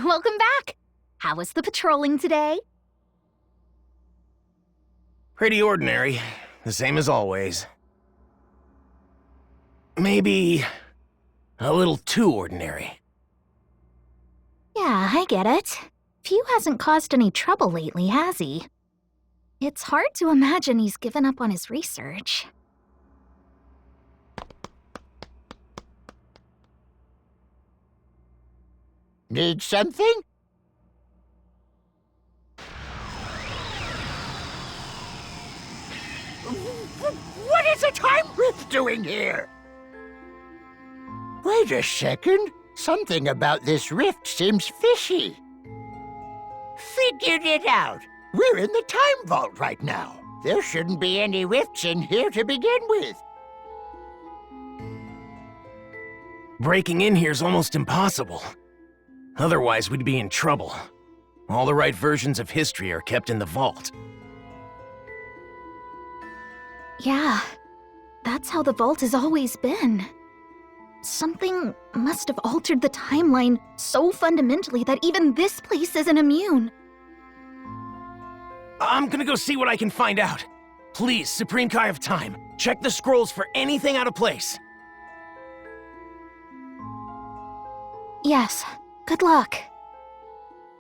welcome back. How was the patrolling today? Pretty ordinary. The same as always. Maybe a little too ordinary. Yeah, I get it. Fu hasn't caused any trouble lately, has he? It's hard to imagine he's given up on his research. Need something? What is a time rift doing here? Wait a second. Something about this rift seems fishy. Figured it out. We're in the time vault right now. There shouldn't be any rifts in here to begin with. Breaking in here's almost impossible. Otherwise, we'd be in trouble. All the right versions of history are kept in the vault. Yeah, that's how the vault has always been. Something must have altered the timeline so fundamentally that even this place isn't immune. I'm gonna go see what I can find out. Please, Supreme Kai of Time, check the scrolls for anything out of place. Yes, good luck.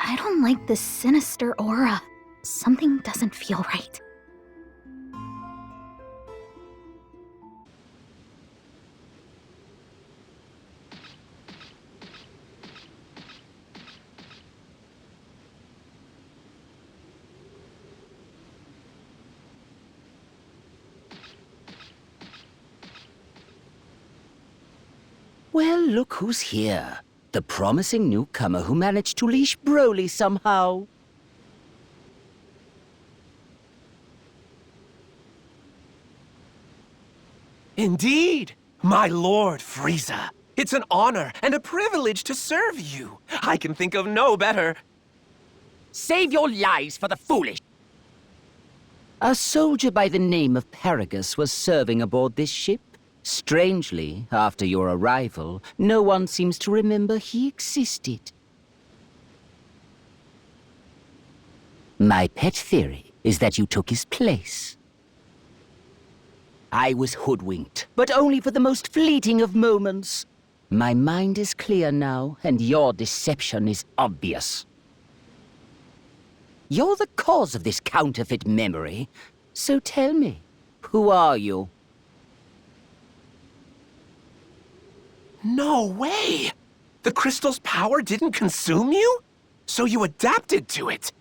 I don't like this sinister aura. Something doesn't feel right. Well, look who's here. The promising newcomer who managed to leash Broly somehow. Indeed, my Lord Frieza. It's an honor and a privilege to serve you. I can think of no better. Save your lies for the foolish. A soldier by the name of Paragus was serving aboard this ship. Strangely, after your arrival, no one seems to remember he existed. My pet theory is that you took his place. I was hoodwinked, but only for the most fleeting of moments. My mind is clear now, and your deception is obvious. You're the cause of this counterfeit memory, so tell me, who are you? No way! The crystal's power didn't consume you? So you adapted to it?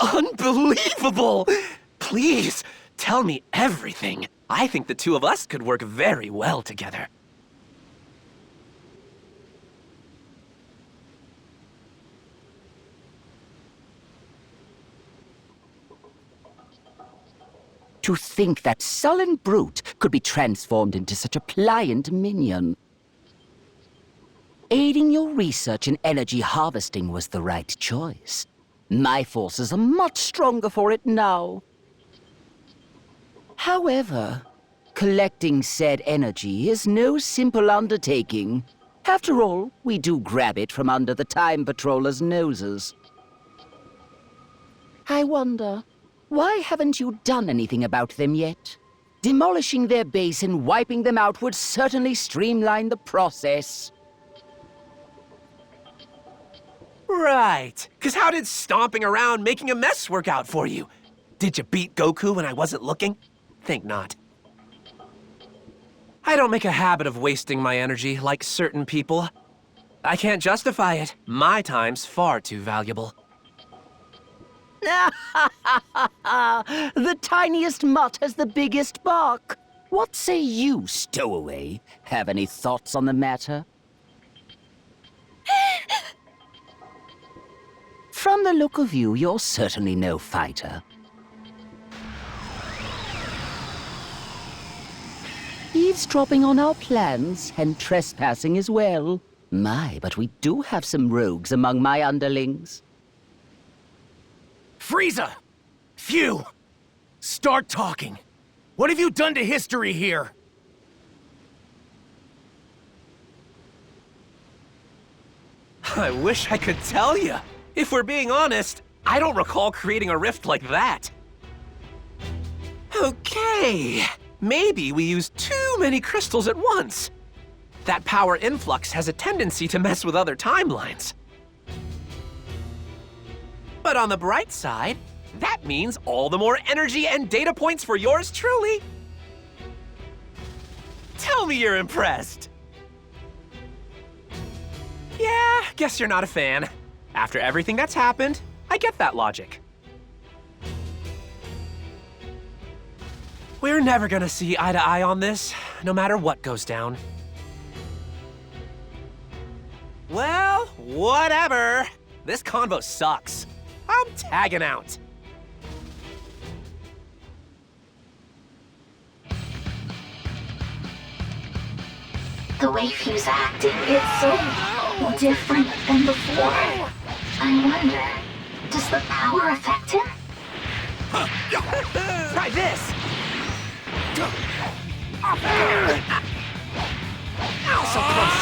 Unbelievable! Please, tell me everything. I think the two of us could work very well together. To think that sullen brute could be transformed into such a pliant minion. Aiding your research in energy harvesting was the right choice. My forces are much stronger for it now. However, collecting said energy is no simple undertaking. After all, we do grab it from under the Time Patrollers' noses. I wonder, why haven't you done anything about them yet? Demolishing their base and wiping them out would certainly streamline the process. Right. 'Cause how did stomping around making a mess work out for you? Did you beat Goku when I wasn't looking? Think not. I don't make a habit of wasting my energy like certain people. I can't justify it. My time's far too valuable. The tiniest mutt has the biggest bark. What say you, stowaway? Have any thoughts on the matter? From the look of you, you're certainly no fighter. Eavesdropping on our plans and trespassing as well. My, but we do have some rogues among my underlings. Frieza! Fu! Start talking. What have you done to history here? I wish I could tell you. If we're being honest, I don't recall creating a rift like that. Okay, maybe we used too many crystals at once. That power influx has a tendency to mess with other timelines. But on the bright side, that means all the more energy and data points for yours truly. Tell me you're impressed. Yeah, guess you're not a fan. After everything that's happened, I get that logic. We're never gonna see eye to eye on this, no matter what goes down. Well, whatever. This convo sucks. I'm tagging out. The way Fu's acting, it's so different than before. I wonder, does the power affect him? Try this! Ow, so close!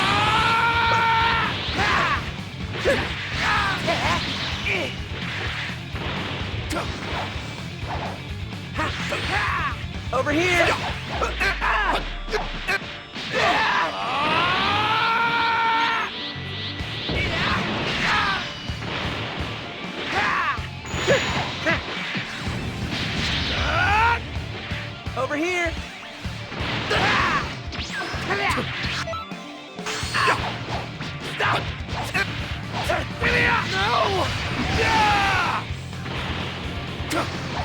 Over here! Over here! Stop! No!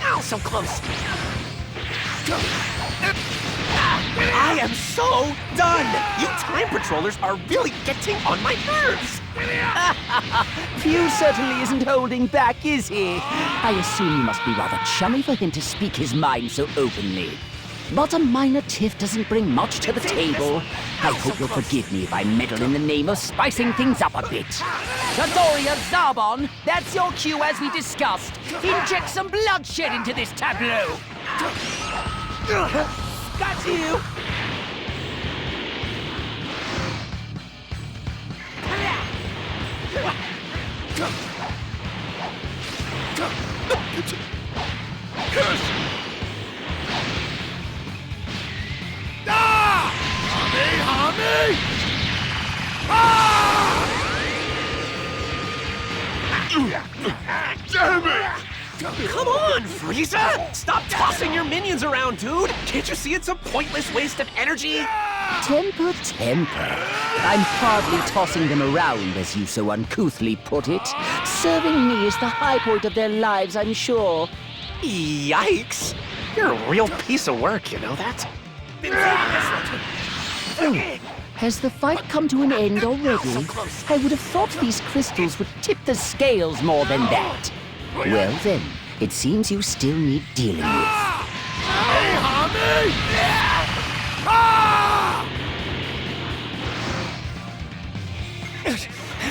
Ow, so close! I am so done! You time patrollers are really getting on my nerves! Fu certainly isn't holding back, is he? I assume you must be rather chummy for him to speak his mind so openly. But a minor tiff doesn't bring much to the table. I hope you'll forgive me if I meddle in the name of spicing things up a bit. Dodoria Zarbon, that's your cue as we discussed. Inject some bloodshed into this tableau. Got you! Damn it! Come on, Frieza! Stop tossing your minions around, dude! Can't you see it's a pointless waste of energy? Temper, temper. I'm hardly tossing them around, as you so uncouthly put it. Serving me is the high point of their lives, I'm sure. Yikes! You're a real piece of work, you know that? Oh, has the fight come to an end already? I would have thought these crystals would tip the scales more than that. Well then, it seems you still need dealing with.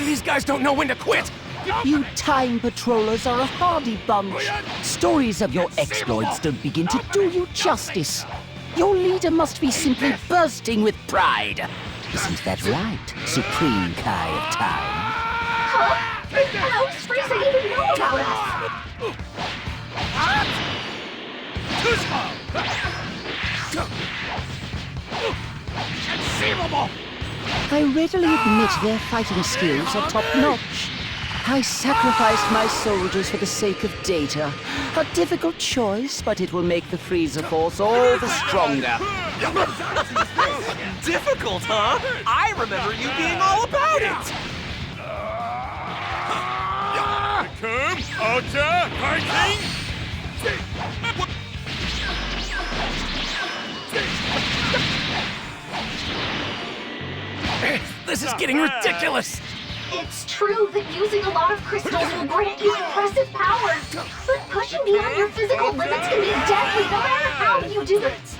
These guys don't know when to quit! You time patrollers are a hardy bunch. Stories of your exploits don't begin to do you justice. Your leader must be simply bursting with pride. Isn't that right, Supreme Kai of Time? Huh? How does Frieza even know about us? Inconceivable! I readily admit their fighting skills are top-notch. I sacrificed my soldiers for the sake of data. A difficult choice, but it will make the Frieza Force all the stronger. Difficult, huh? I remember you being all about it! Ultra Fighting! This is getting ridiculous! It's true that using a lot of crystals will grant you impressive power, but pushing beyond your physical limits can be deadly no matter how you do it.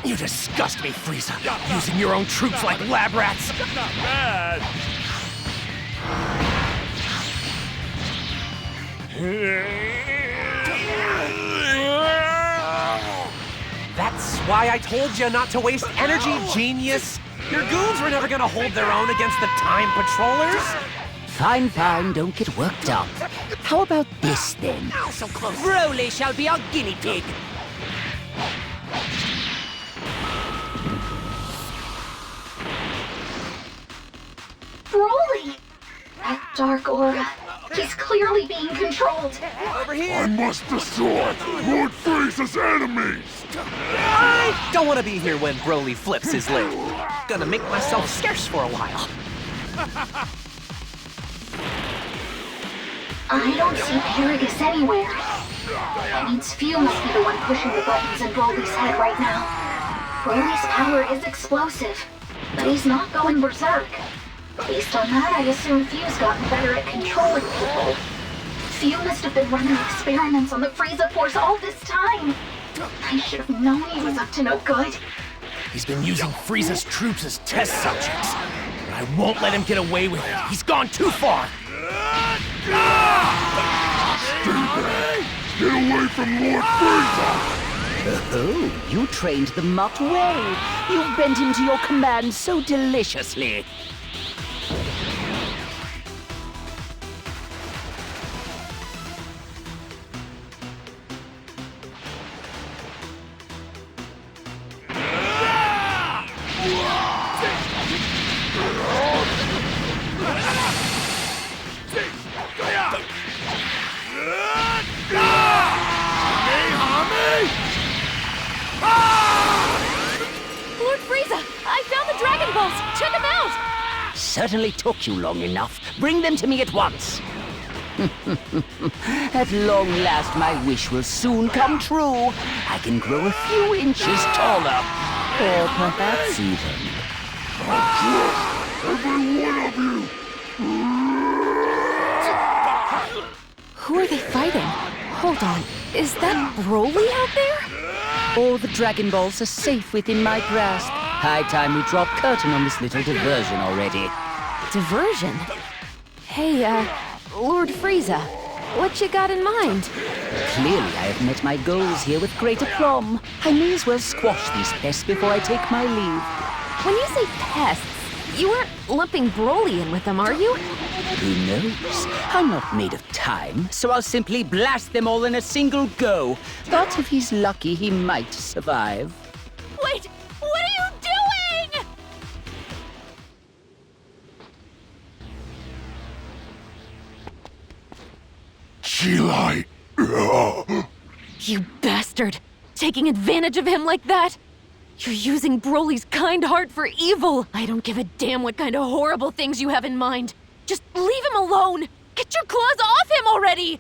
You disgust me, Frieza! Using your own troops like lab rats! Not bad! That's why I told you not to waste energy, genius! Your goons were never gonna hold their own against the Time Patrollers! Fine, fine, don't get worked up. How about this, then? Ow, so close. Broly shall be our guinea pig. Broly! That dark aura. He's clearly being controlled. Over here. I must destroy Lord Frieza's enemies! I don't want to be here when Broly flips his lid. Gonna make myself scarce for a while. I don't see Paragus anywhere. That means Fu must be the one pushing the buttons in Broly's head right now. Broly's power is explosive, but he's not going berserk. Based on that, I assume Fu's gotten better at controlling people. Fu must have been running experiments on the Frieza Force all this time. I should have known he was up to no good. He's been using Frieza's troops as test subjects. But I won't let him get away with it. He's gone too far. Stay back! Get away from Lord Frieza! Oh, you trained the mutt well. You bent him to your command so deliciously. Lord Frieza! I found the Dragon Balls! Check them out! Certainly took you long enough. Bring them to me at once. At long last, my wish will soon come true. I can grow a few inches taller. Or perhaps even. Every one of you! Who are they fighting? Hold on, is that Broly out there? All the Dragon Balls are safe within my grasp. High time we drop curtain on this little diversion already. Diversion? Hey, Lord Frieza, what you got in mind? Clearly I have met my goals here with great aplomb. I may as well squash these pests before I take my leave. When you say pests, you aren't lumping Broly in with them, are you? Who knows? I'm not made of time, so I'll simply blast them all in a single go. But if he's lucky, he might survive. Wait! What are you doing? Cheelai! You bastard! Taking advantage of him like that? You're using Broly's kind heart for evil! I don't give a damn what kind of horrible things you have in mind. Just leave him alone! Get your claws off him already!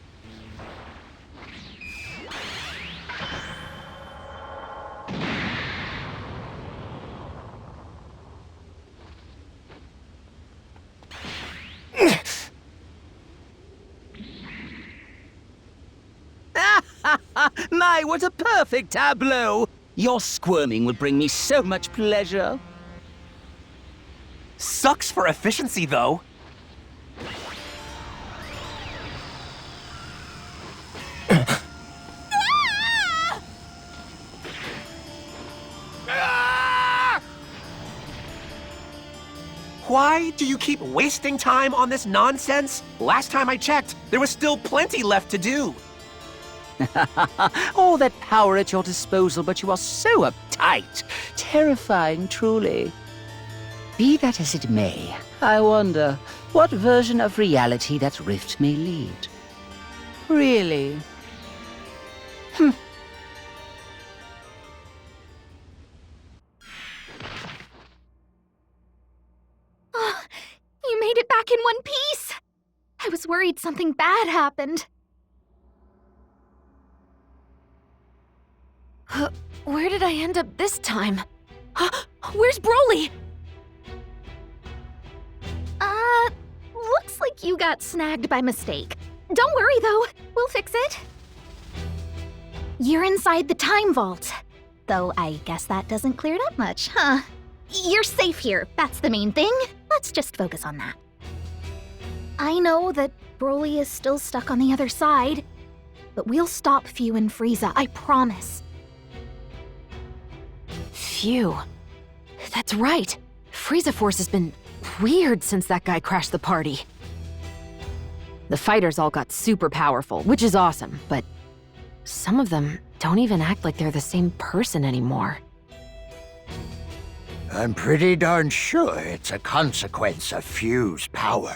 My, what a perfect tableau! Your squirming will bring me so much pleasure. Sucks for efficiency, though. Why do you keep wasting time on this nonsense? Last time I checked, there was still plenty left to do. All that power at your disposal, but you are so uptight. Terrifying, truly. Be that as it may, I wonder what version of reality that rift may lead. Really? Oh, you made it back in one piece! I was worried something bad happened. Where did I end up this time? Where's Broly? Looks like you got snagged by mistake. Don't worry, though. We'll fix it. You're inside the time vault. Though I guess that doesn't clear it up much, huh? You're safe here. That's the main thing. Let's just focus on that. I know that Broly is still stuck on the other side, but we'll stop Fu and Frieza, I promise. Phew. That's right. Frieza Force has been weird since that guy crashed the party. The fighters all got super powerful, which is awesome, but some of them don't even act like they're the same person anymore. I'm pretty darn sure it's a consequence of Fu's power.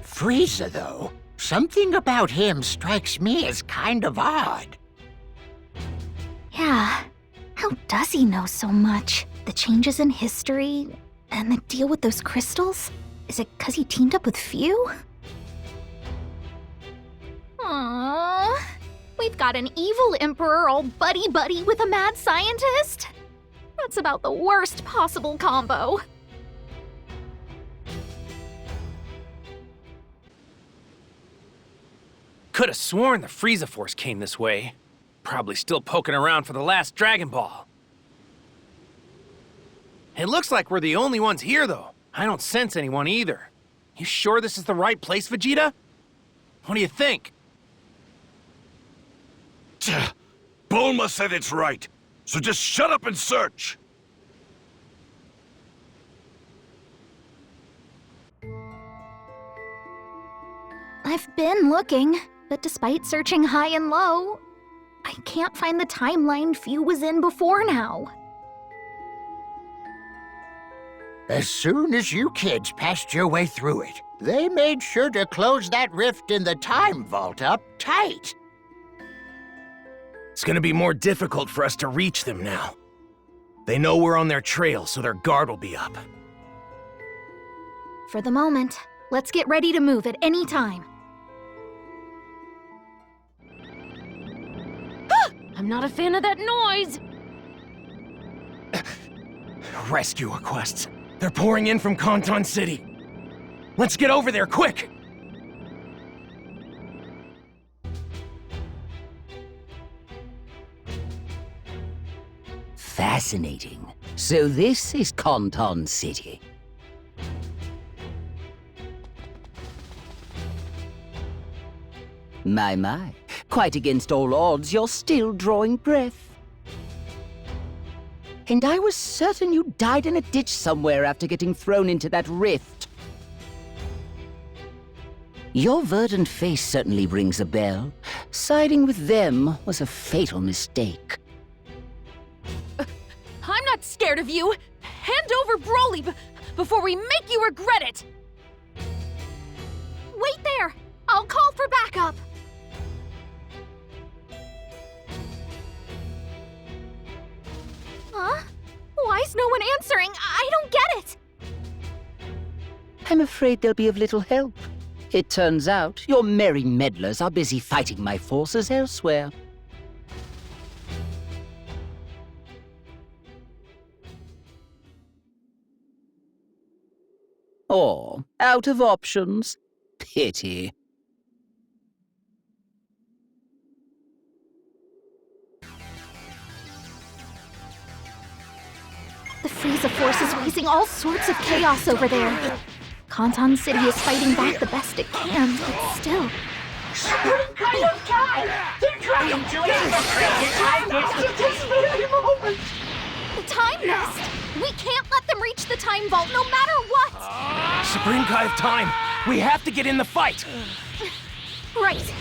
Frieza, though, something about him strikes me as kind of odd. Yeah. How does he know so much? The changes in history and the deal with those crystals? Is it 'cause he teamed up with Fu? Aww. We've got an evil emperor all buddy-buddy with a mad scientist? That's about the worst possible combo. Could have sworn the Frieza Force came this way. Probably still poking around for the last Dragon Ball. It looks like we're the only ones here, though. I don't sense anyone either. You sure this is the right place, Vegeta? What do you think? Bulma said it's right, so just shut up and search! I've been looking, but despite searching high and low, I can't find the timeline Fu was in before now. As soon as you kids passed your way through it, they made sure to close that rift in the time vault up tight. It's gonna be more difficult for us to reach them now. They know we're on their trail, so their guard will be up. For the moment, let's get ready to move at any time. I'm not a fan of that noise! Rescue requests. They're pouring in from Conton City. Let's get over there, quick! Fascinating. So this is Conton City. My. Quite against all odds, you're still drawing breath. And I was certain you died in a ditch somewhere after getting thrown into that rift. Your verdant face certainly rings a bell. Siding with them was a fatal mistake. I'm not scared of you! Hand over Broly before we make you regret it! Wait there! I'll call for backup! Huh? Why is no one answering? I don't get it! I'm afraid they'll be of little help. It turns out your merry meddlers are busy fighting my forces elsewhere. Or out of options. Pity. The Frieza Force is raising all sorts of chaos over there. Conton City is fighting back the best it can, but still. What kind of time? They're trying to infiltrate the time nest at this very moment! The Time Nest! We can't let them reach the Time Vault no matter what! Supreme Kai of Time! We have to get in the fight! Right.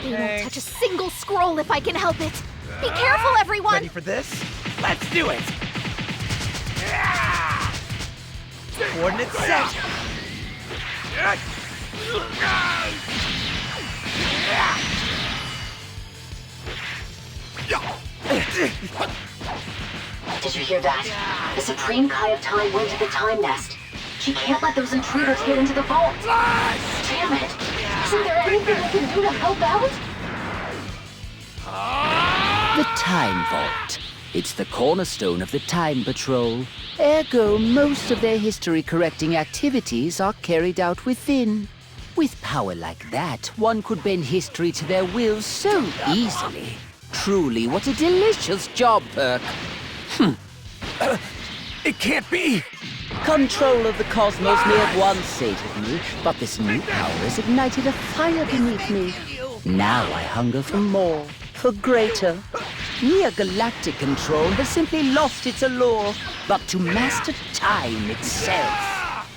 They won't touch a single scroll if I can help it. Be careful, everyone! Ready for this? Let's do it! Coordinates set! Did you hear that? The Supreme Kai of Time went to the Time Nest. She can't let those intruders get into the vault. Damn it! Isn't there anything we can do to help out? The Time Vault. It's the cornerstone of the Time Patrol. Ergo, most of their history-correcting activities are carried out within. With power like that, one could bend history to their will so easily. Truly, what a delicious job perk. It can't be! Control of the cosmos may have once sated me, but this new power has ignited a fire beneath me. Now I hunger for more, for greater. Mere galactic control has simply lost its allure, but to master time itself.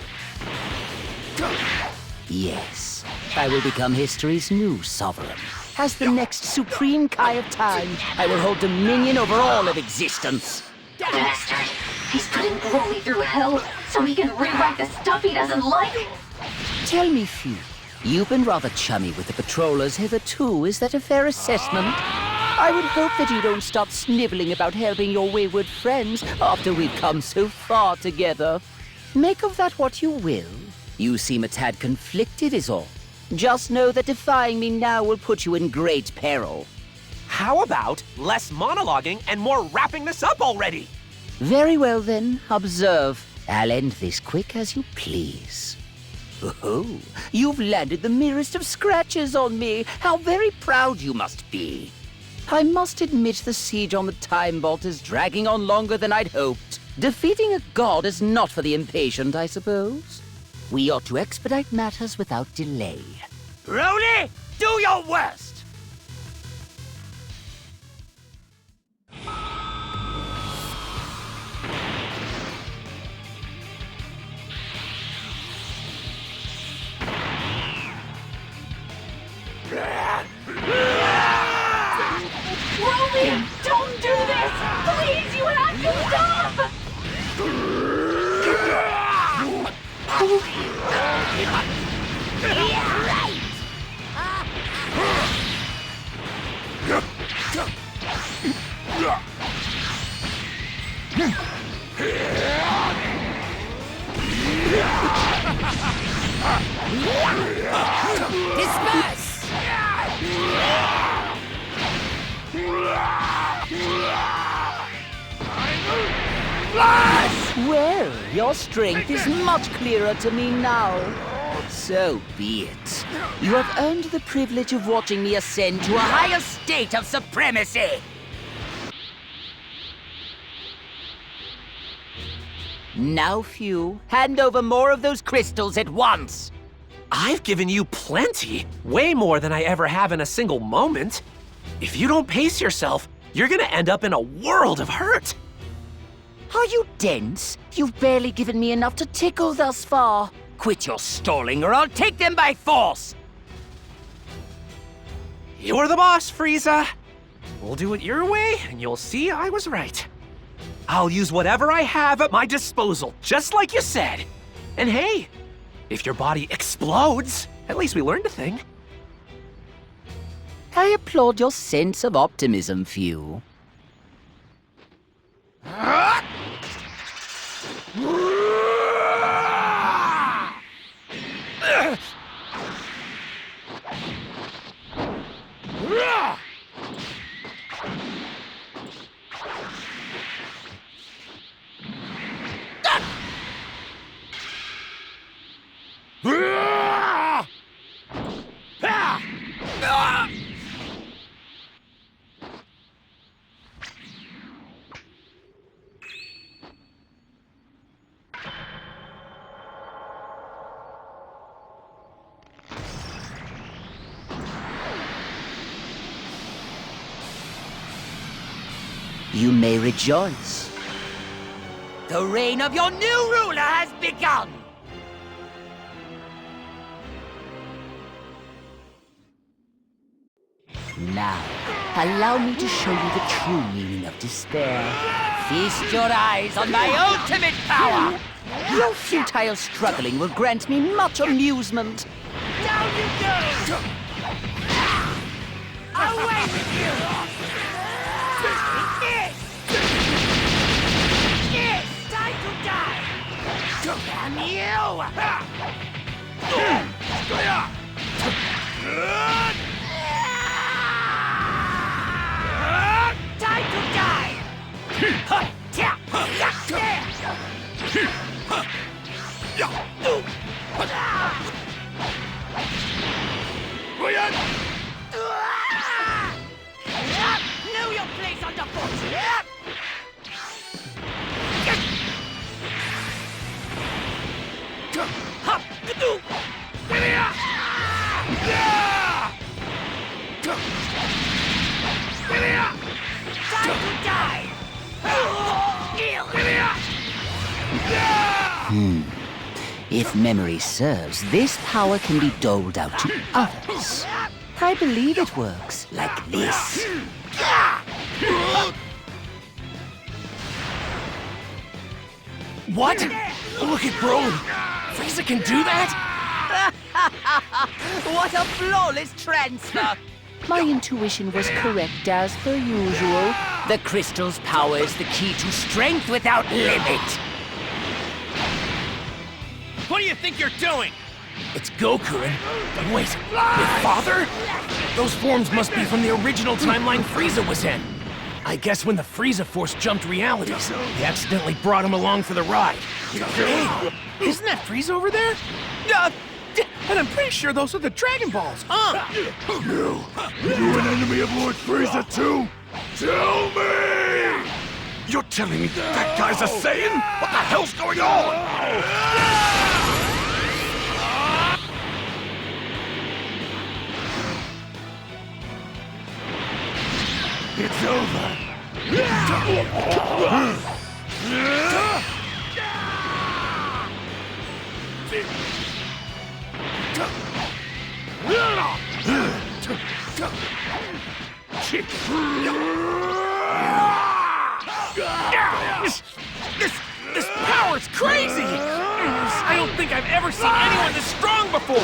Yes, I will become history's new sovereign. As the next supreme Kai of time, I will hold dominion over all of existence. Bastard. He's putting Broly through hell so he can rewrite the stuff he doesn't like. Tell me, Fu, you've been rather chummy with the patrollers hitherto. Is that a fair assessment? I would hope that you don't start sniveling about helping your wayward friends after we've come so far together. Make of that what you will. You seem a tad conflicted is all. Just know that defying me now will put you in great peril. How about less monologuing and more wrapping this up already? Very well then, observe. I'll end this quick as you please. Oh, you've landed the merest of scratches on me. How very proud you must be. I must admit the siege on the Time Vault is dragging on longer than I'd hoped. Defeating a god is not for the impatient, I suppose. We ought to expedite matters without delay. Broly, do your worst! Broly, don't do this! Please, you have to stop! Disperse! Well, your strength is much clearer to me now. So be it. You have earned the privilege of watching me ascend to a higher state of supremacy. Now, Fu, hand over more of those crystals at once. I've given you plenty. Way more than I ever have in a single moment. If you don't pace yourself, you're gonna end up in a world of hurt. Are you dense? You've barely given me enough to tickle thus far. Quit your stalling or I'll take them by force! You're the boss, Frieza. We'll do it your way, and you'll see I was right. I'll use whatever I have at my disposal, just like you said. And hey, if your body explodes, at least we learned a thing. I applaud your sense of optimism, Fu. You may rejoice. The reign of your new ruler has begun! Now, allow me to show you the true meaning of despair. Feast your eyes on my ultimate power! Your futile struggling will grant me much amusement. Down you go! Away with you! Yes! Time to die! Damn you! Time to die! Know your place on the force! Time to die! If memory serves, this power can be doled out to others. I believe it works like this. What? Look at Broly! Frieza can do that? What a flawless transfer! My intuition was correct as per usual. The crystal's power is the key to strength without limit. What do you think you're doing? It's Goku and... Wait, your father? Those forms must be from the original timeline Frieza was in. I guess when the Frieza Force jumped realities, they accidentally brought him along for the ride. Hey, isn't that Frieza over there? And I'm pretty sure those are the Dragon Balls, huh? You an enemy of Lord Frieza too? Tell me! You're telling me that guy's a Saiyan? What the hell's going on? It's over. This power's crazy! I don't think I've ever seen anyone this strong before!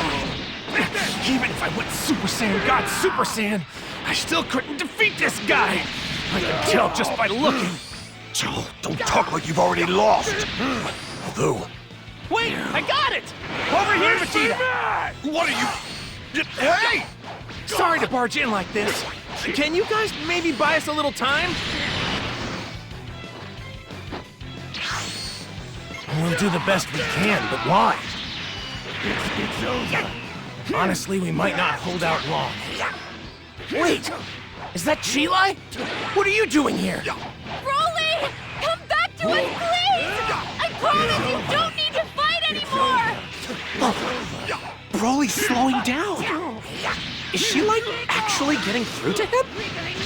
Even if I went Super Saiyan God Super Saiyan, I still couldn't defeat this guy! I can tell just by looking. Joe, don't talk like you've already lost. Although... Wait, I got it! Over here, Vegeta! What are you... Hey! Sorry to barge in like this. Can you guys maybe buy us a little time? We'll do the best we can, but why? It's over. Honestly, we might not hold out long. Wait! Is that Cheelai? What are you doing here? Broly! Come back to us, please! I promise you don't need to fight anymore! Broly's slowing down. Is she, like, actually getting through to him?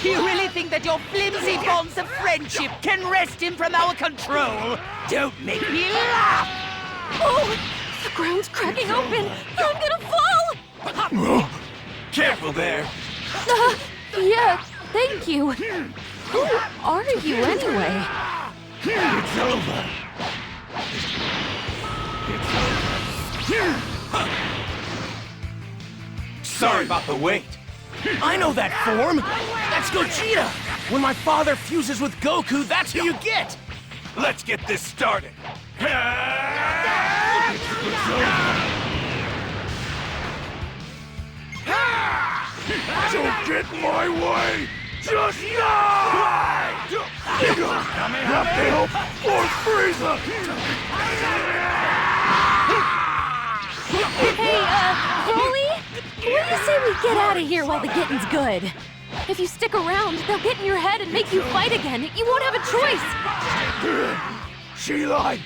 You really think that your flimsy bonds of friendship can wrest him from our control? Don't make me laugh! Oh! The ground's cracking open! I'm gonna fall! Careful there. Yeah, thank you. Who are you anyway? It's over. Sorry about the wait. I know that form! That's Gogeta! When my father fuses with Goku, that's who you get! Let's get this started. Don't get in my way! Just die! Have to help Lord Frieza! Hey, Broly? What do you say we get out of here while the getting's good? If you stick around, they'll get in your head and make you fight again. You won't have a choice. Cheelai!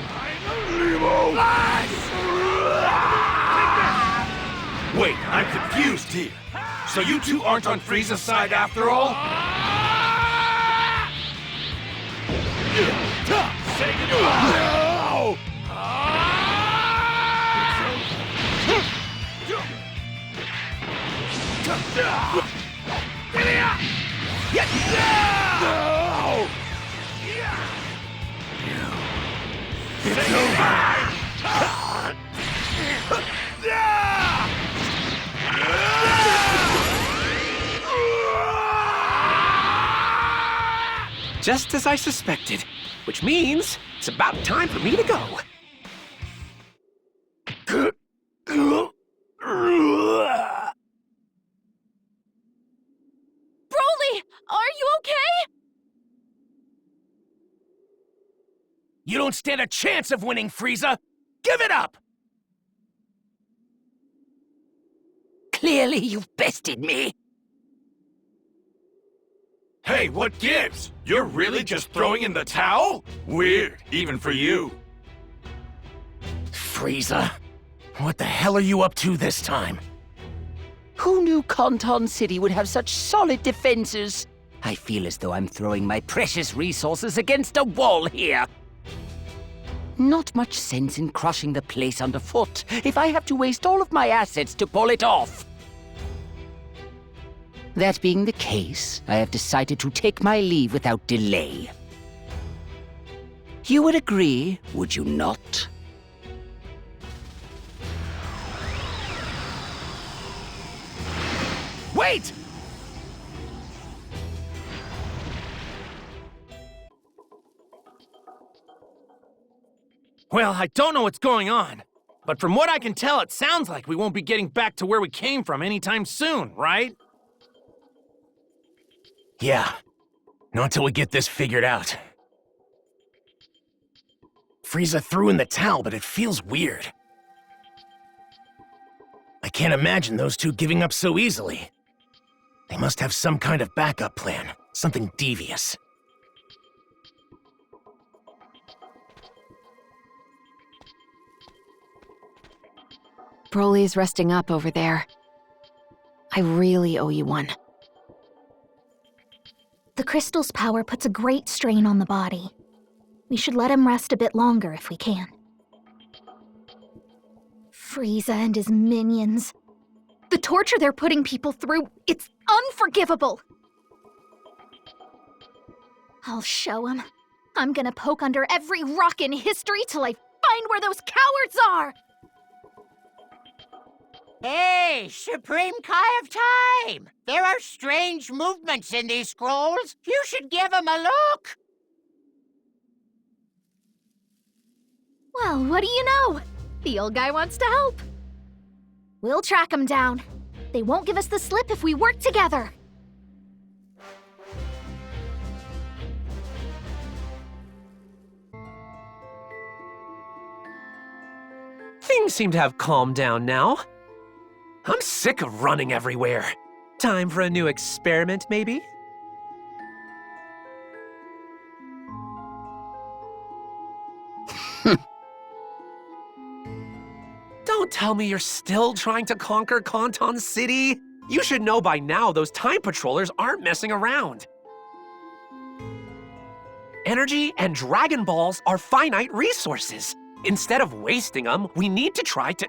Nemo! Wait, I'm confused here. So you two aren't on Frieza's side after all? Say goodbye! No! It's over! Just as I suspected, which means it's about time for me to go. Broly, are you okay? You don't stand a chance of winning, Frieza! Give it up! Clearly you've bested me. Hey, what gives? You're really just throwing in the towel? Weird, even for you. Frieza, what the hell are you up to this time? Who knew Conton City would have such solid defenses? I feel as though I'm throwing my precious resources against a wall here. Not much sense in crushing the place underfoot if I have to waste all of my assets to pull it off. That being the case, I have decided to take my leave without delay. You would agree, would you not? Wait! Well, I don't know what's going on, but from what I can tell, it sounds like we won't be getting back to where we came from anytime soon, right? Yeah, not until we get this figured out. Frieza threw in the towel, but it feels weird. I can't imagine those two giving up so easily. They must have some kind of backup plan, something devious. Broly's resting up over there. I really owe you one. The crystal's power puts a great strain on the body. We should let him rest a bit longer if we can. Frieza and his minions. The torture they're putting people through, it's unforgivable! I'll show him. I'm gonna poke under every rock in history till I find where those cowards are! Hey, Supreme Kai of Time! There are strange movements in these scrolls. You should give them a look. Well, what do you know? The old guy wants to help. We'll track him down. They won't give us the slip if we work together. Things seem to have calmed down now. I'm sick of running everywhere. Time for a new experiment, maybe? Don't tell me you're still trying to conquer Conton City. You should know by now those time patrollers aren't messing around. Energy and Dragon Balls are finite resources. Instead of wasting them, we need to try to...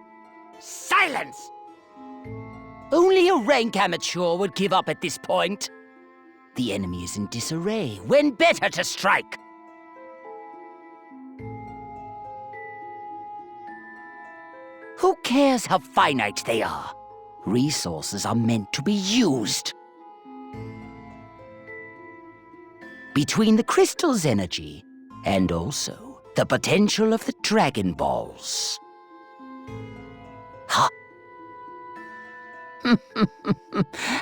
Silence! Only a rank amateur would give up at this point. The enemy is in disarray. When better to strike? Who cares how finite they are? Resources are meant to be used. Between the crystal's energy and also the potential of the Dragon Balls. Ha!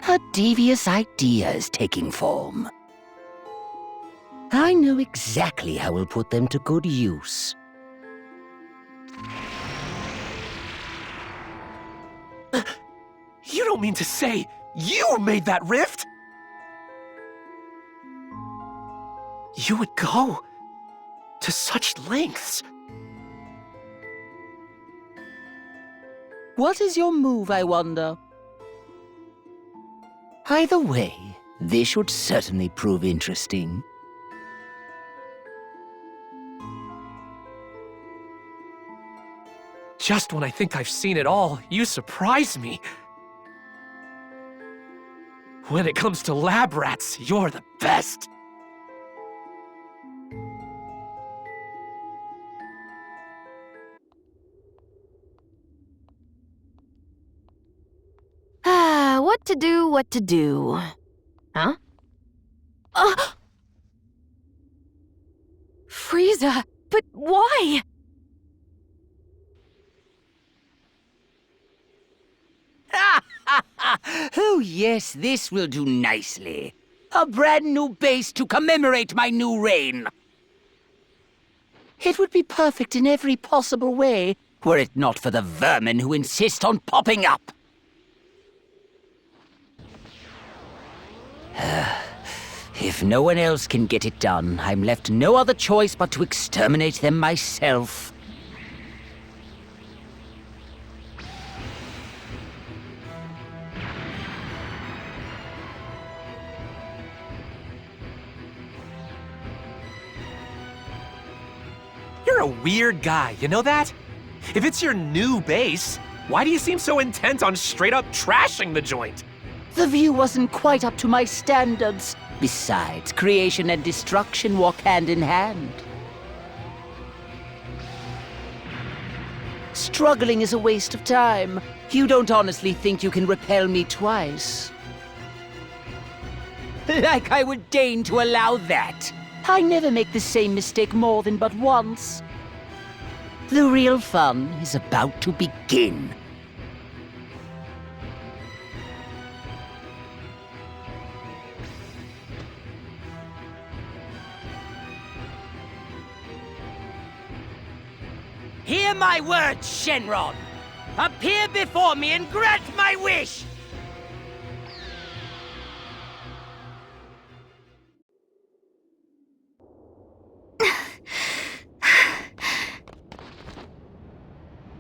A devious idea is taking form. I know exactly how we'll put them to good use. You don't mean to say you made that rift? You would go to such lengths. What is your move, I wonder? Either way, this should certainly prove interesting. Just when I think I've seen it all, you surprise me. When it comes to lab rats, you're the best. What to do? Huh? Frieza, but why? Oh yes, this will do nicely. A brand new base to commemorate my new reign. It would be perfect in every possible way, were it not for the vermin who insist on popping up. If no one else can get it done, I'm left no other choice but to exterminate them myself. You're a weird guy, you know that? If it's your new base, why do you seem so intent on straight up trashing the joint? The view wasn't quite up to my standards. Besides, creation and destruction walk hand in hand. Struggling is a waste of time. You don't honestly think you can repel me twice? Like I would deign to allow that. I never make the same mistake more than but once. The real fun is about to begin. Hear my words, Shenron! Appear before me and grant my wish!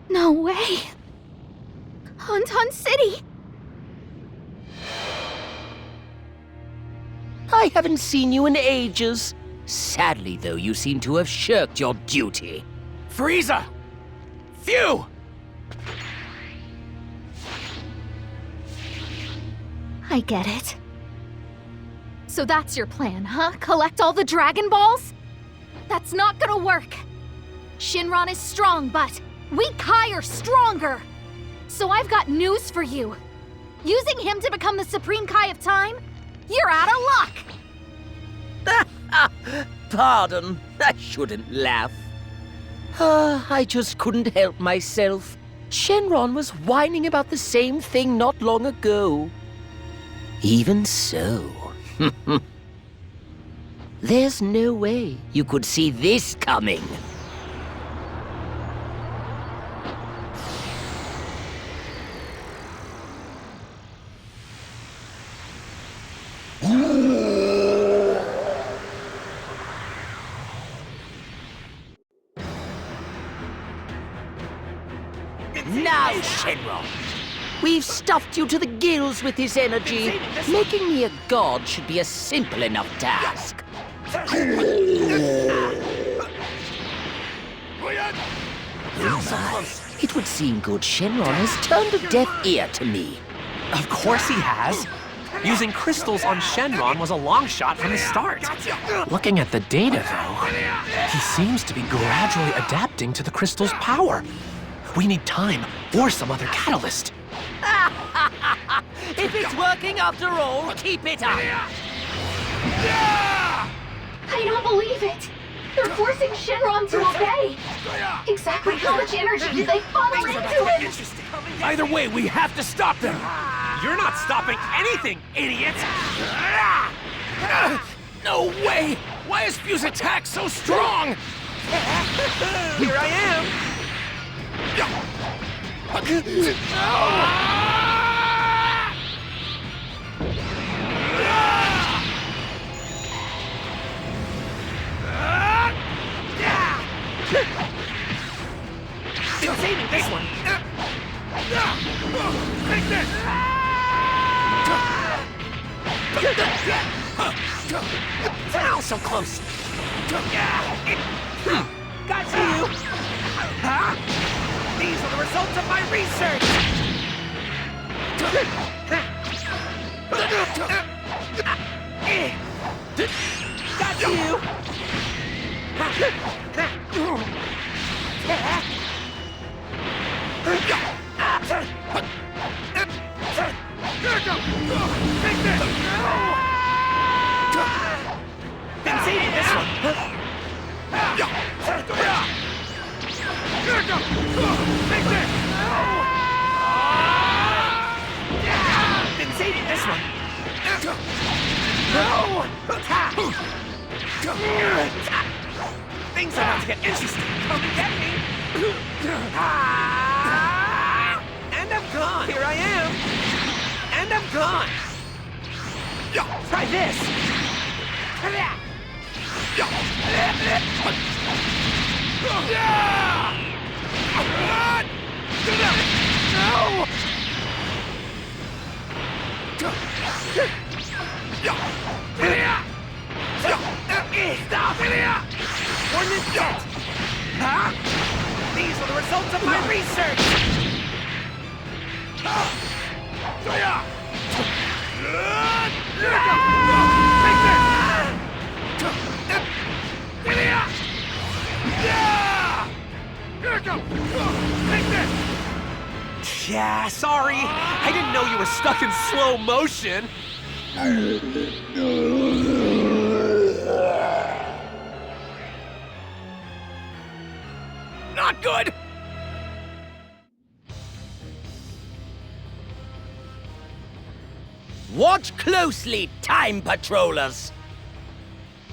No way! Conton City! I haven't seen you in ages. Sadly, though, you seem to have shirked your duty. Frieza! Fu! I get it. So that's your plan, huh? Collect all the Dragon Balls? That's not gonna work. Shinron is strong, but we Kai are stronger. So I've got news for you. Using him to become the Supreme Kai of Time? You're out of luck! Pardon, I shouldn't laugh. I just couldn't help myself. Shenron was whining about the same thing not long ago. Even so, there's no way you could see this coming. Now, Shenron! We've stuffed you to the gills with this energy. Making me a god should be a simple enough task. It would seem good Shenron has turned a deaf ear to me. Of course he has. Using crystals on Shenron was a long shot from the start. Looking at the data, though, he seems to be gradually adapting to the crystal's power. We need time or some other catalyst. If it's working after all, keep it up. I don't believe it! They're forcing Shenron to obey! Exactly how much energy did they funnel into him? Either way, we have to stop them! You're not stopping anything, idiot! No way! Why is Fu's attack so strong? Here I am! Been saving this one. Take this! Ow, so close. Got you! Huh? These are the results of my research! Got you! Take this! Been saving this one! Take this! Been saving this one! Things are about to get interesting! Come and get me! And I'm gone! Here I am! And I'm gone! Try this! No! Stop! Coordinates set! Huh? These are the results of my research! Yeah, sorry. I didn't know you were stuck in slow motion. Not good! Watch closely, Time Patrollers!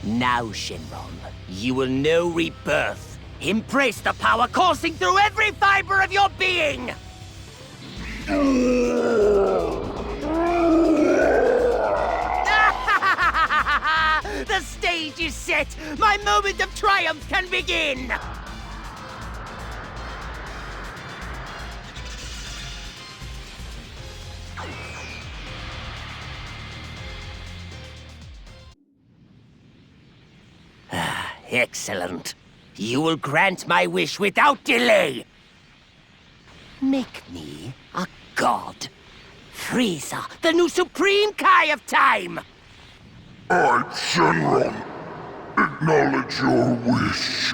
Now, Shenron, you will know rebirth. Embrace the power coursing through every fiber of your being! The stage is set! My moment of triumph can begin! Excellent. You will grant my wish without delay. Make me a god. Frieza, the new supreme Kai of time! I, Shenron, acknowledge your wish.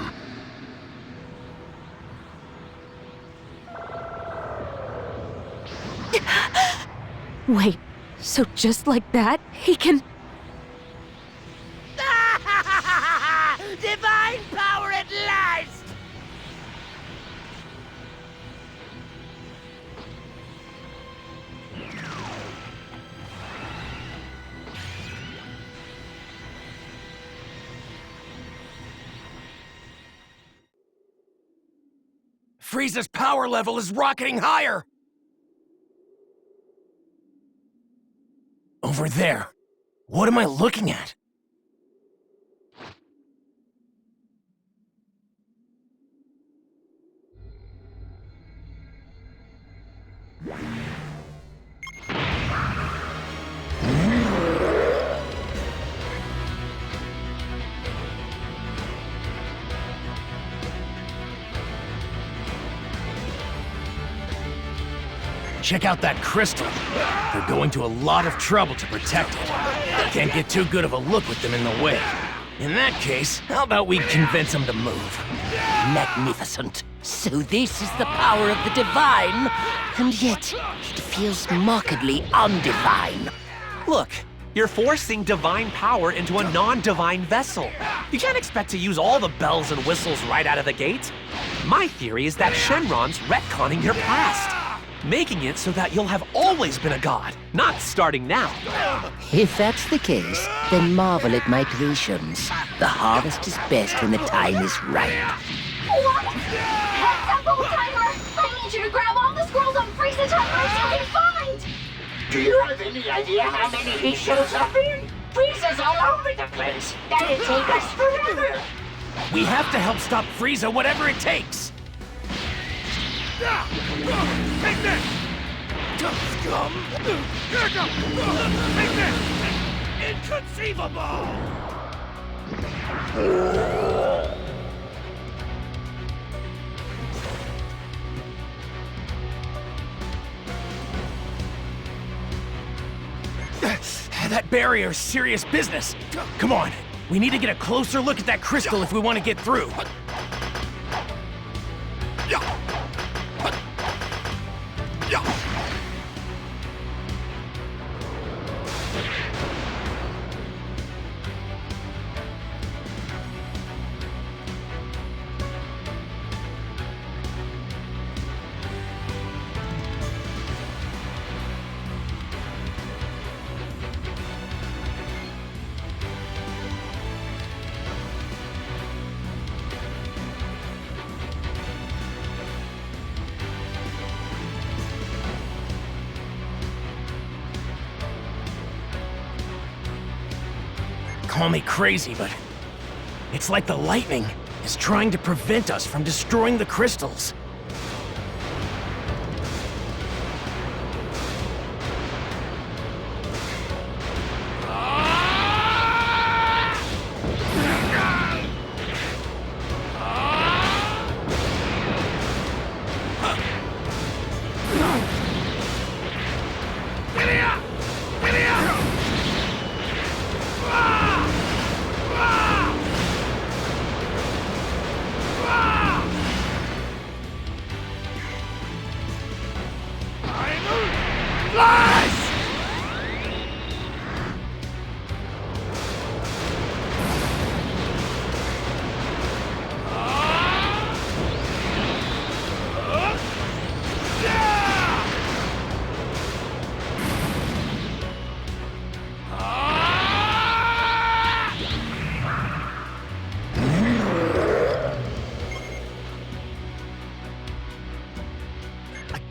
Wait, so just like that, he can... Divine power at last! Frieza's power level is rocketing higher! Over there. What am I looking at? Check out that crystal. They're going to a lot of trouble to protect it. Can't get too good of a look with them in the way. In that case, how about we convince them to move? Magnificent. So this is the power of the divine, and yet it feels markedly undivine. Look, you're forcing divine power into a non-divine vessel. You can't expect to use all the bells and whistles right out of the gate. My theory is that Shenron's retconning your past, making it so that you'll have always been a god, not starting now. If that's the case, then marvel at my creations. The harvest is best when the time is ripe. What? Heads up, old timer! I need you to grab all the scrolls on Frieza timelines you can find! Do you have any idea how many he shows up in? Frieza's all over the place. That'd take us forever. We have to help stop Frieza, whatever it takes! Take this! Scum! Here it goes! Take this! Inconceivable! That barrier's serious business. Come on, we need to get a closer look at that crystal if we want to get through. Call me crazy, but it's like the lightning is trying to prevent us from destroying the crystals.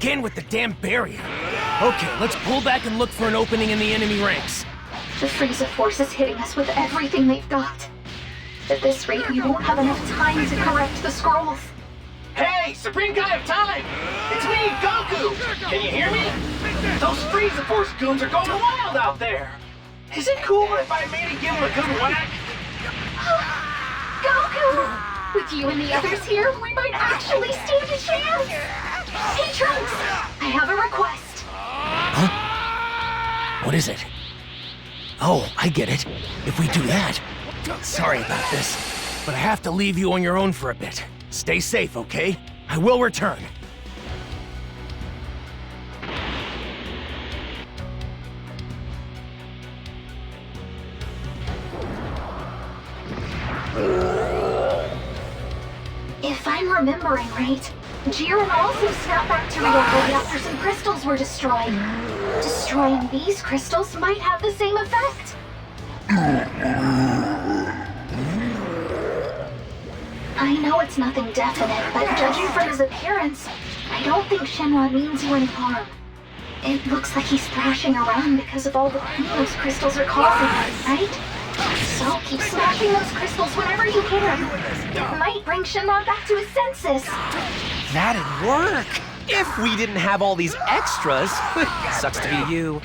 again with the damn barrier. Okay, let's pull back and look for an opening in the enemy ranks. The Frieza force is hitting us with everything they've got. At this rate, we won't have enough time to correct the scrolls. Hey, Supreme Guy of Time! It's me, Goku! Can you hear me? Those Frieza Force goons are going wild out there! Is it cool if I maybe give them a good whack? Goku! With you and the others here, we might actually stand a chance! Hey, Trunks! I have a request. Huh? What is it? Oh, I get it. If we do that... Sorry about this, but I have to leave you on your own for a bit. Stay safe, okay? I will return. If I'm remembering right, Jiren also snapped back to reality after some crystals were destroyed. Destroying these crystals might have the same effect. I know it's nothing definite, but judging from his appearance, I don't think Shenron means you any harm. It looks like he's thrashing around because of all the pain those crystals are causing, right? So keep smashing those crystals whenever you can. It might bring Shenron back to his senses. That'd work! If we didn't have all these extras. Sucks to be you.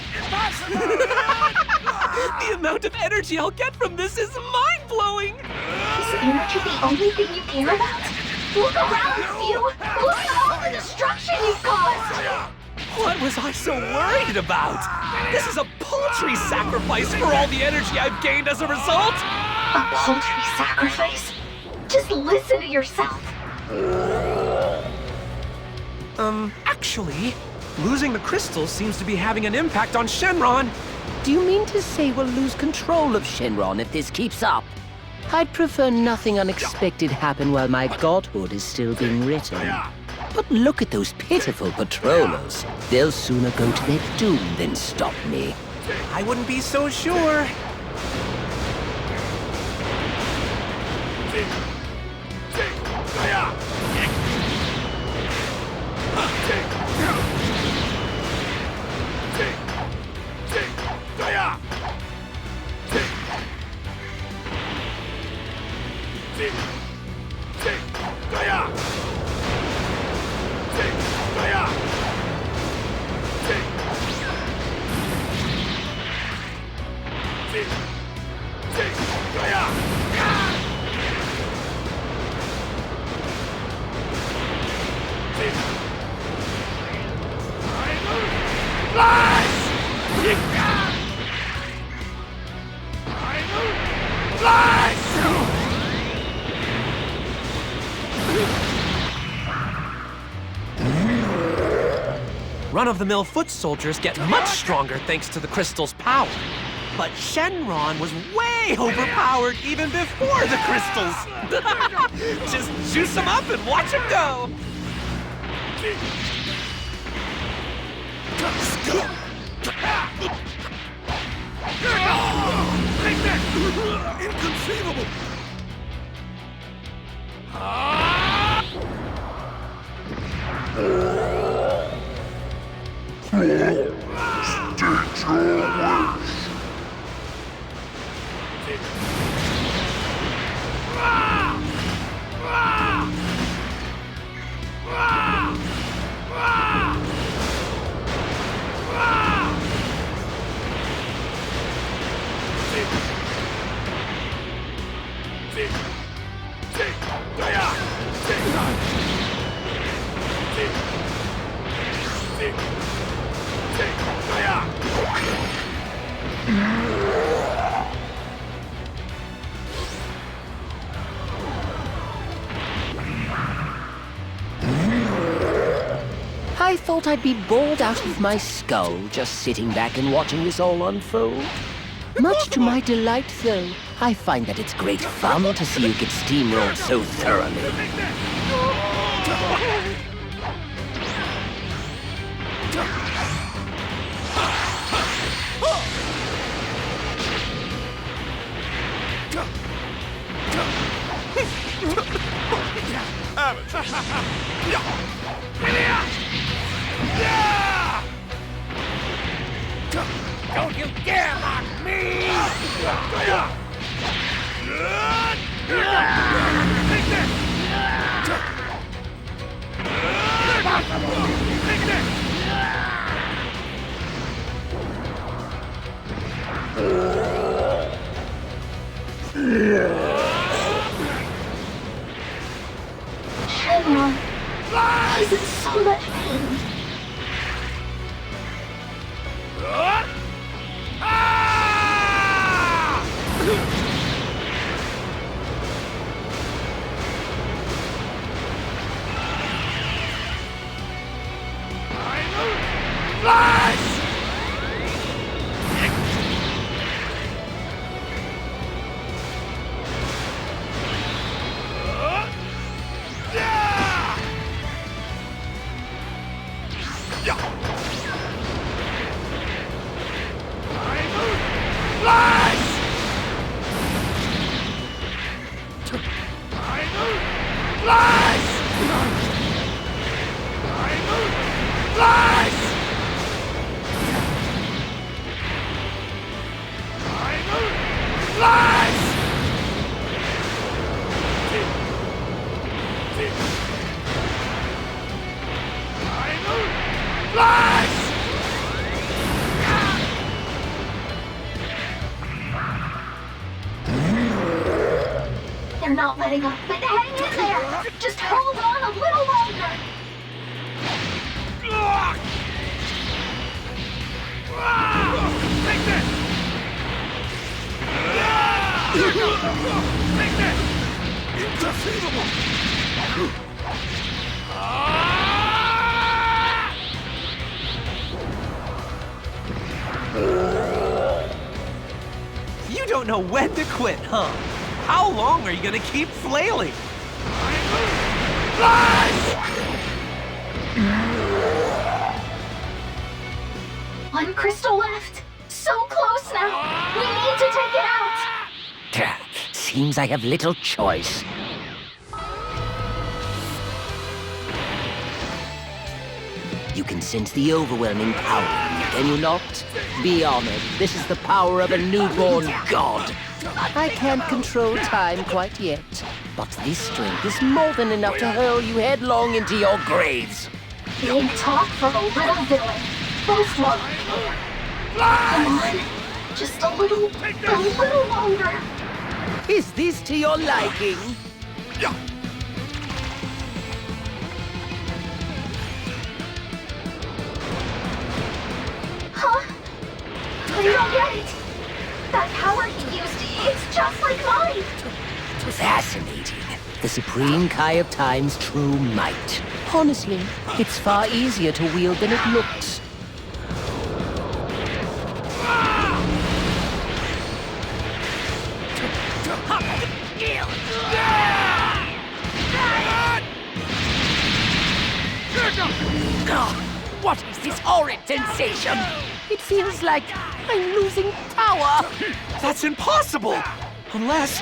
The amount of energy I'll get from this is mind-blowing! Is energy the only thing you care about? Look around, Fu! Look at all the destruction you've caused! What was I so worried about? This is a paltry sacrifice for all the energy I've gained as a result! A paltry sacrifice? Just listen to yourself. Actually, losing the crystals seems to be having an impact on Shenron. Do you mean to say we'll lose control of Shenron if this keeps up? I'd prefer nothing unexpected happen while my godhood is still being written. But look at those pitiful patrollers. They'll sooner go to their doom than stop me. I wouldn't be so sure. Run-of-the-mill foot soldiers get much stronger thanks to the crystal's power. But Shenron was way overpowered even before the crystals. Just juice him up and watch him go. Inconceivable! I thought I'd be bored out of my skull just sitting back and watching this all unfold. Much to my delight, though, I find that it's great fun to see you get steamrolled so thoroughly. Don't you dare mock me! Take this! Take this! Shenron, he's in so much pain. They're not letting up, but hang in there! Just hold on a little longer! Take this! Take this! Inconceivable! You don't know when to quit, huh? How long are you gonna keep flailing? One crystal left! So close now! We need to take it out! Seems I have little choice. You can sense the overwhelming power in me, can you not? Be honored, this is the power of a newborn god. I can't control time quite yet, but this strength is more than enough to hurl you headlong into your graves. Big talk from a little villain. Both longer. Come on. Just a little longer. Is this to your liking? Huh? I don't get it. That power he used, it's just like mine. Fascinating. The supreme Kai of Time's true might. Honestly, it's far easier to wield than it looks. What is this horrid sensation? It feels like I'm losing power. That's impossible! Unless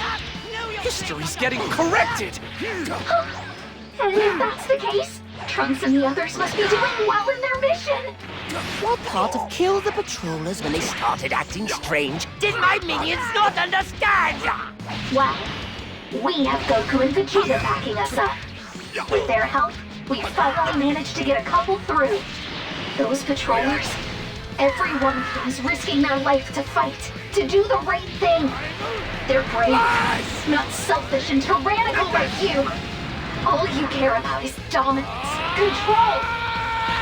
history's getting corrected! And if that's the case, Trunks and the others must be doing well in their mission. What part of Kill the Patrollers when they started acting strange did my minions not understand? Well, we have Goku and Vegeta backing us up. With their help, we finally managed to get a couple through. Those patrollers, everyone of them is risking their life to fight, to do the right thing. They're brave, not selfish and tyrannical like you. All you care about is dominance, control.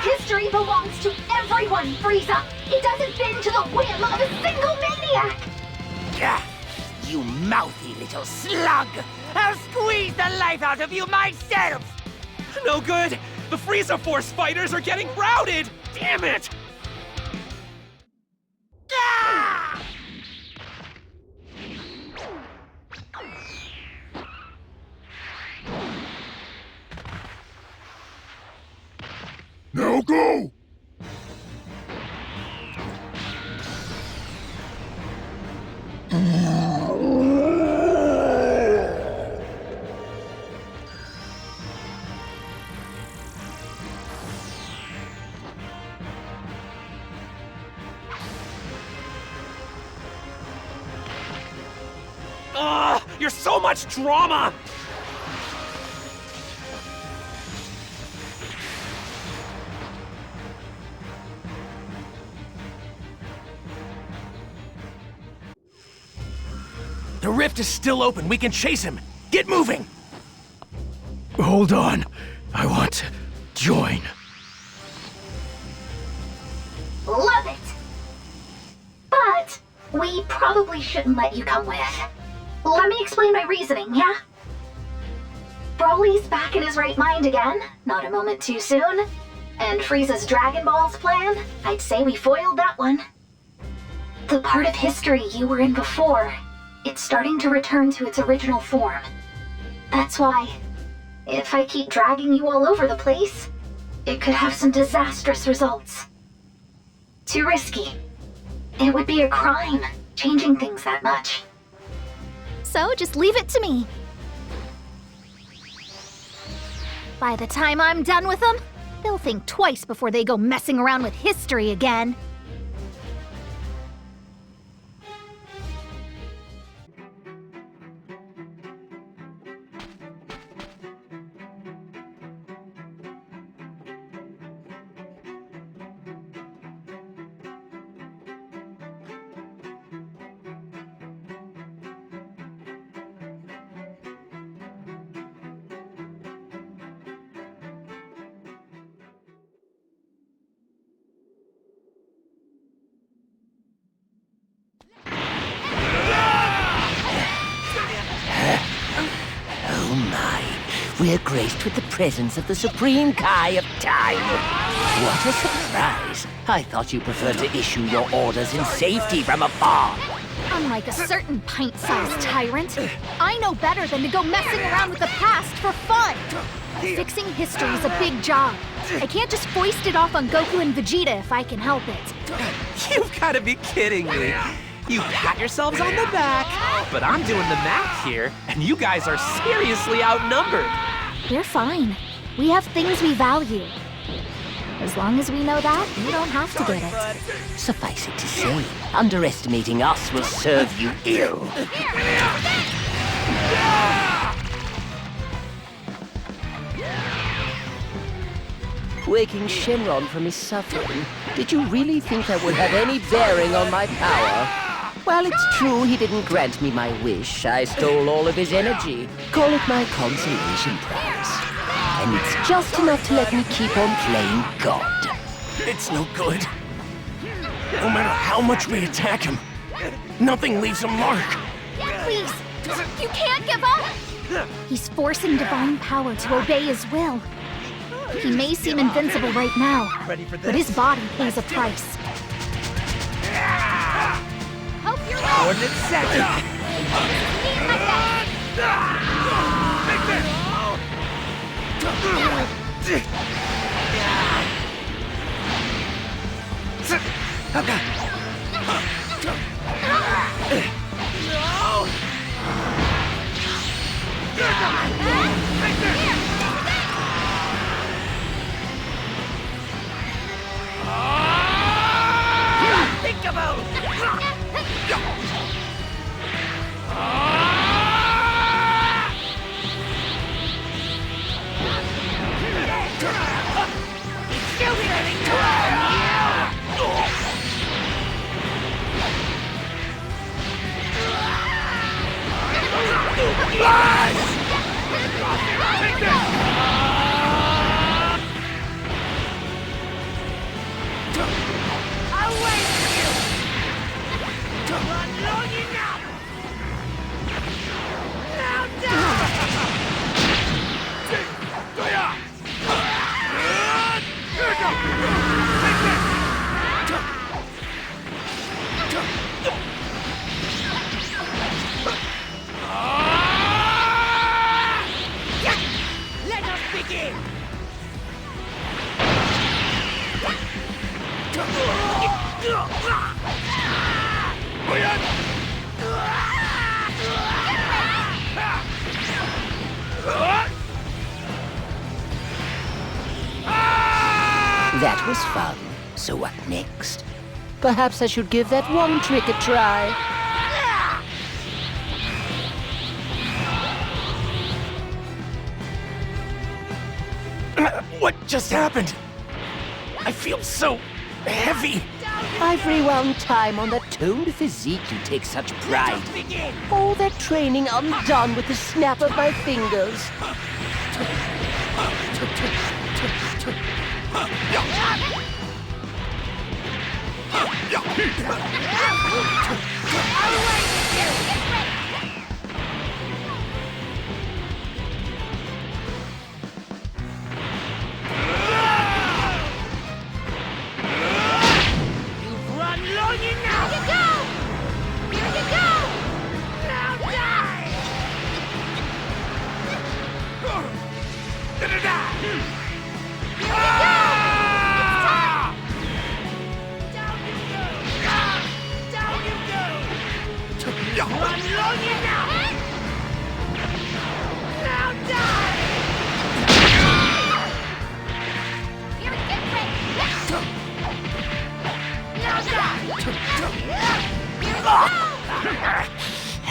History belongs to everyone, Frieza. It doesn't bend to the whim of a single maniac. You mouthy little slug! I'll squeeze the life out of you myself! No good! The Frieza Force fighters are getting routed! Damn it! Now go! You're so much drama! The rift is still open. We can chase him. Get moving! Hold on. I want to join. Love it! But we probably shouldn't let you come with. Let me explain my reasoning, yeah? Broly's back in his right mind again, not a moment too soon. And Frieza's Dragon Balls plan, I'd say we foiled that one. The part of history you were in before, it's starting to return to its original form. That's why, if I keep dragging you all over the place, it could have some disastrous results. Too risky. It would be a crime, changing things that much. So just leave it to me. By the time I'm done with them, they'll think twice before they go messing around with history again. Oh my, we're graced with the presence of the Supreme Kai of Time. What a surprise. I thought you preferred to issue your orders in safety from afar. Unlike a certain pint-sized tyrant, I know better than to go messing around with the past for fun. Fixing history is a big job. I can't just foist it off on Goku and Vegeta if I can help it. You've gotta be kidding me. You pat yourselves on the back, but I'm doing the math here, and you guys are seriously outnumbered. We're fine. We have things we value. As long as we know that, you don't have to get it. Suffice it to say, underestimating us will serve you ill. Waking Shenron from his suffering, did you really think that would have any bearing on my power? Well, it's true he didn't grant me my wish. I stole all of his energy. Call it my consolation prize. And it's just enough to let me keep on playing God. It's no good. No matter how much we attack him, nothing leaves a mark. Please, you can't give up! He's forcing divine power to obey his will. He may seem invincible right now, but his body pays a price. Hope you're ready! Coordinate set! Think about it! That was fun. So what next? Perhaps I should give that one trick a try. What just happened? I feel so heavy. I've rewound time on that toned physique you take such pride in. All that training undone with the snap of my fingers.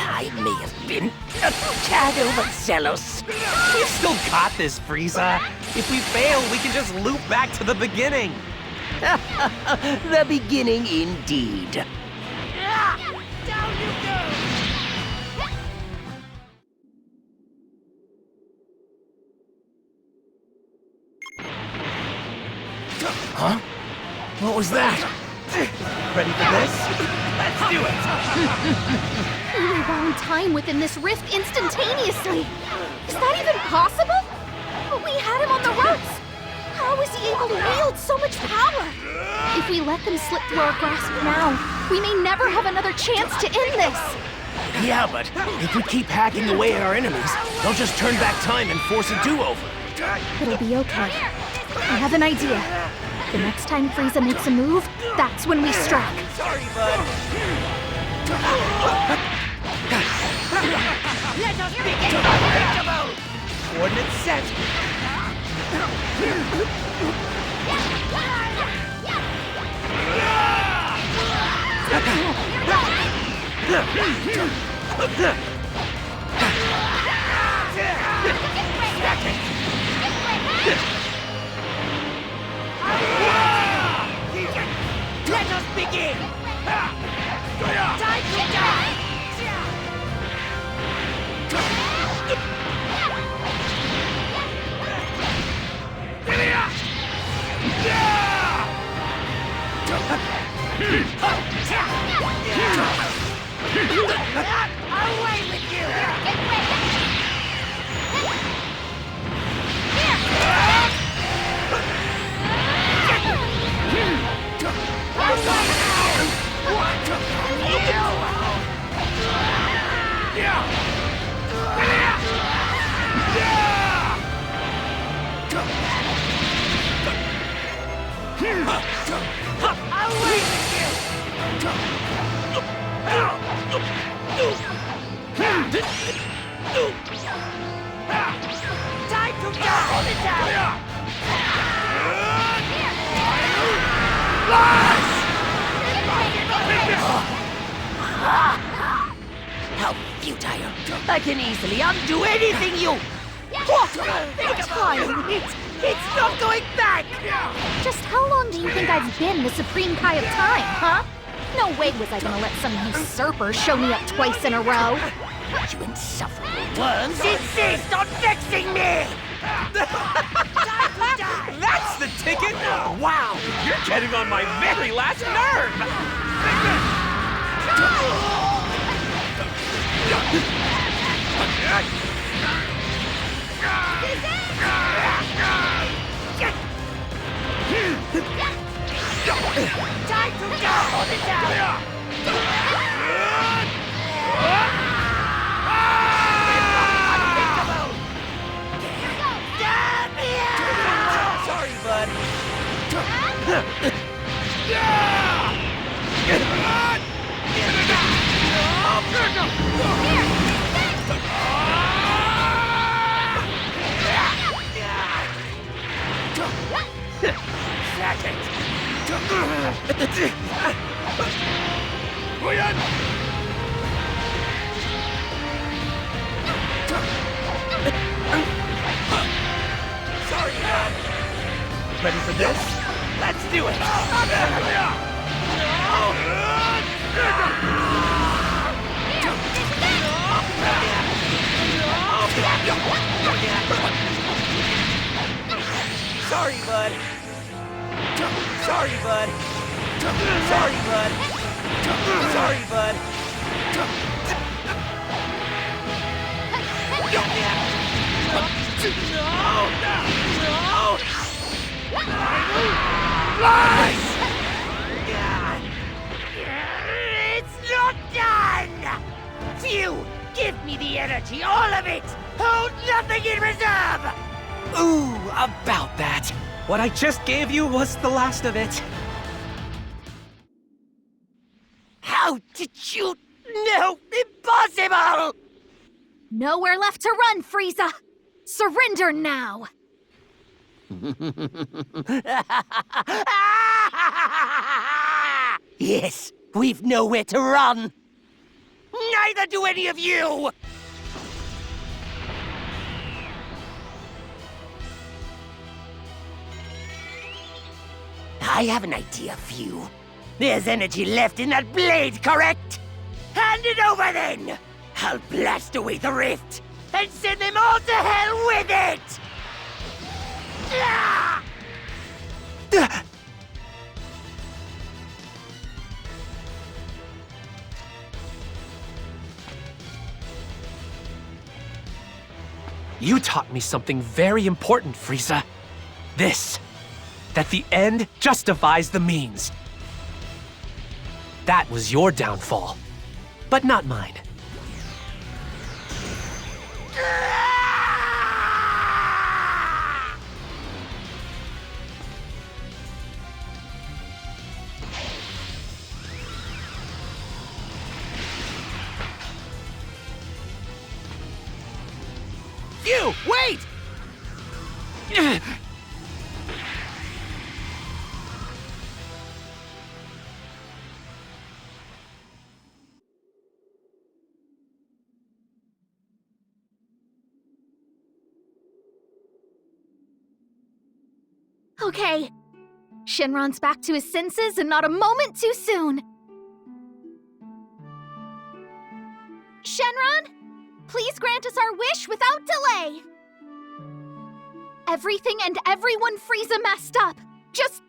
I may have been a tad overzealous. We've still got this, Frieza. If we fail, we can just loop back to the beginning. The beginning indeed. Huh? What was that? Ready for this? Let's do it! We rewound time within this rift instantaneously. Is that even possible? But we had him on the ropes. How is he able to wield so much power? If we let them slip through our grasp now, we may never have another chance to end this. Yeah, but if we keep hacking away at our enemies, they'll just turn back time and force a do-over. It'll be okay. I have an idea. The next time Frieza makes a move, that's when we strike. Sorry, bud. Let us begin unbreakable! Coordinates set. Let us begin! Time to die! Away with you! Time to go! Hold it down! How futile! I can easily undo anything you... What? Time! It's not going back! Just how long do you think I've been the Supreme Kai of Time, huh? No way was I gonna let some usurper show me up twice in a row. You insufferable worms insist on vexing me! That's the ticket! Wow! You're getting on my very last nerve! Time to go! Hold it down! Sorry, bud. Sorry, man. ready for this. Let's do it! Sorry, bud. Sorry, bud. Sorry, bud. Sorry, bud. It's not done! Fu, give me the energy, all of it! Hold nothing in reserve! Ooh, about that. What I just gave you was the last of it. How did you... No, impossible! Nowhere left to run, Frieza! Surrender now! Yes, we've nowhere to run. Neither do any of you! I have an idea, Fu. There's energy left in that blade, correct? Hand it over then! I'll blast away the rift and send them all to hell with it! Ah! You taught me something very important, Frieza. This. That the end justifies the means. That was your downfall, but not mine. You, wait! Okay. Shenron's back to his senses and not a moment too soon. Shenron, please grant us our wish without delay. Everything and everyone Frieza messed up. Just,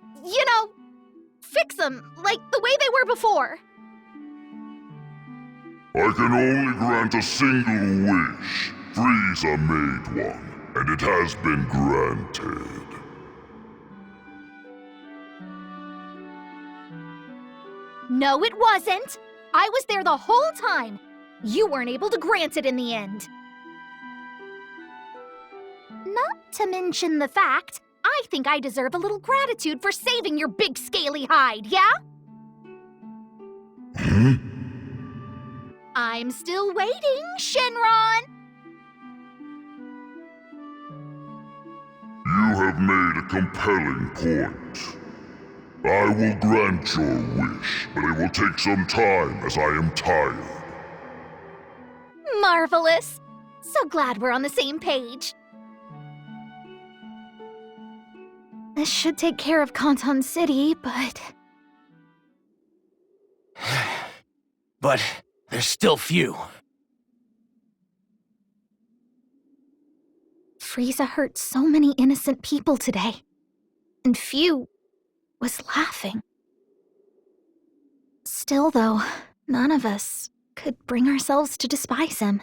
fix them like the way they were before. I can only grant a single wish. Frieza made one, and it has been granted. No, it wasn't. I was there the whole time. You weren't able to grant it in the end. Not to mention the fact, I think I deserve a little gratitude for saving your big scaly hide, yeah? I'm still waiting, Shenron! You have made a compelling point. I will grant your wish, but it will take some time as I am tired. Marvelous! So glad we're on the same page. This should take care of Conton City, but... But there's still few. Frieza hurt so many innocent people today. And Fu was laughing. Still, though, none of us could bring ourselves to despise him.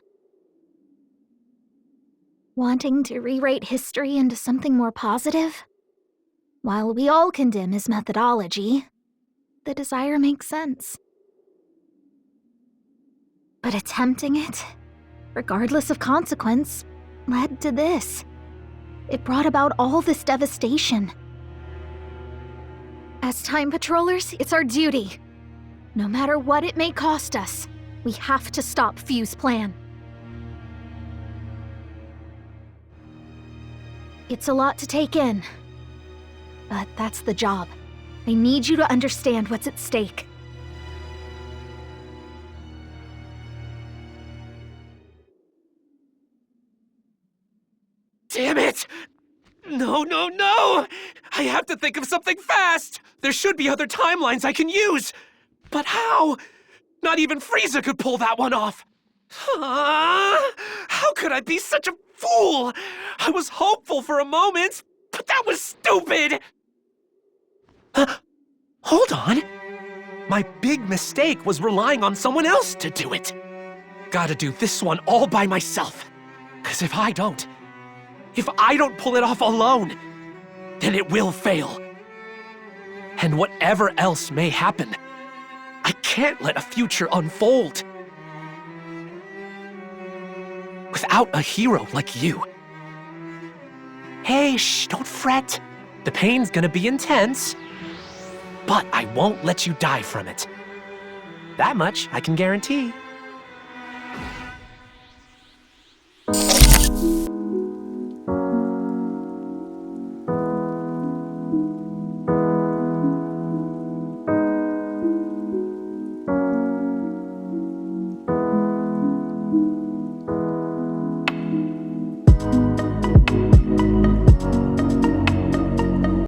Wanting to rewrite history into something more positive? While we all condemn his methodology, the desire makes sense. But attempting it, regardless of consequence, led to this. It brought about all this devastation. As Time Patrollers, it's our duty. No matter what it may cost us, we have to stop Fu's plan. It's a lot to take in, but that's the job. I need you to understand what's at stake. Damn it! No, no, no! I I have to think of something fast! There should be other timelines I can use! But how? Not even Frieza could pull that one off! How could I be such a fool? I was hopeful for a moment, but that was stupid! Hold on. My big mistake was relying on someone else to do it. Gotta do this one all by myself. 'Cause if I don't pull it off alone, then it will fail. And whatever else may happen, I can't let a future unfold without a hero like you. Hey, shh, don't fret. The pain's gonna be intense, but I won't let you die from it. That much I can guarantee.